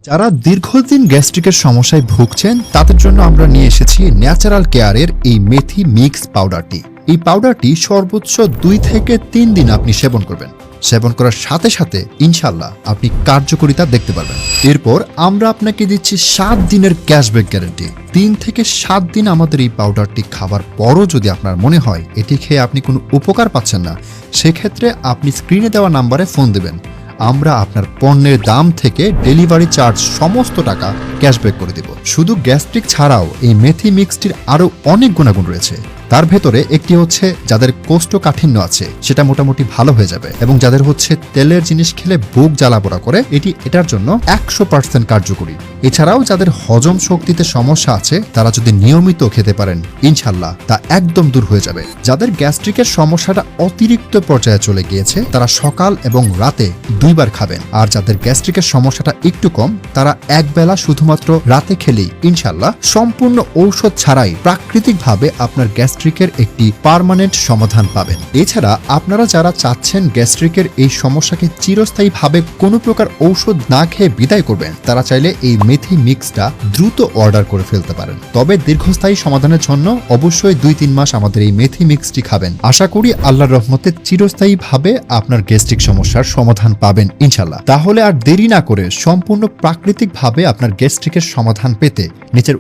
যারা দীর্ঘদিন গ্যাস্ট্রিকের সমস্যায় ভুগছেন তাদের জন্য আমরা নিয়ে এসেছি ন্যাচারাল কেয়ারের এই মেথি মিক্স পাউডারটি। এই পাউডারটি সর্বোচ্চ 2 থেকে 3 দিন আপনি সেবন করবেন। সেবন করার সাথে সাথে ইনশাল্লাহ আপনি কার্যকারিতা দেখতে পারবেন। এরপর আমরা আপনাকে দিচ্ছি 7 দিনের ক্যাশব্যাক গ্যারান্টি। 3 থেকে 7 দিন আমাদের এই পাউডারটি খাবার পরও যদি আপনার মনে হয় এটি খেয়ে আপনি কোনো উপকার পাচ্ছেন না, সেক্ষেত্রে আপনি স্ক্রিনে দেওয়া নাম্বারে ফোন দেবেন। আমরা আপনার পণ্যের দাম থেকে ডেলিভারি চার্জ সমস্ত টাকা ক্যাশব্যাক করে দেব। শুধু গ্যাস্ট্রিক ছাড়াও এই মেথি মিক্সটির আরও অনেক গুণাগুণ রয়েছে। তার ভেতরে একটি হচ্ছে যাদের কোষ্ঠকাঠিন্য আছে সেটা মোটামুটি ভালো হয়ে যাবে, এবং যাদের হচ্ছে তেলের জিনিস খেলে বুক জ্বালাপোড়া করে এটার জন্য 100% কার্যকরী। এছাড়াও যাদের হজম শক্তিতে সমস্যা আছে তারা যদি নিয়মিত খেতে পারেন ইনশাল্লাহ তা একদম দূর হয়ে যাবে। যাদের গ্যাস্ট্রিকের সমস্যাটা অতিরিক্ত পর্যায়ে চলে গিয়েছে তারা সকাল এবং রাতে 2 বার খাবেন, আর যাদের গ্যাস্ট্রিকের সমস্যাটা একটু কম তারা একবেলা শুধুমাত্র রাতে খেলেই ইনশাল্লাহ সম্পূর্ণ ঔষধ ছাড়াই প্রাকৃতিকভাবে আপনার গ্যাস্ট্রিকের একটি পার্মানেন্ট সমাধান পাবেন। এছাড়া আপনারা যারা চাচ্ছেন গ্যাস্ট্রিকের এই সমস্যাকে চিরস্থায়ীভাবে কোনো প্রকার ঔষধ না খেয়ে বিদায় করবেন, তারা চাইলে এই মেথি মিক্সটা দ্রুত অর্ডার করে ফেলতে পারেন। তবে দীর্ঘস্থায়ী সমাধানের জন্য অবশ্যই 2-3 মাস আমাদের এই মেথি মিক্সটি খাবেন। আশা করি আল্লাহর রহমতে চিরস্থায়ীভাবে আপনার গ্যাস্ট্রিক সমস্যার সমাধান পাবেন ইনশাল্লাহ। তাহলে আর দেরি না করে সম্পূর্ণ প্রাকৃতিকভাবে আপনার গ্যাস্ট্রিকের সমাধান পেতে নিচের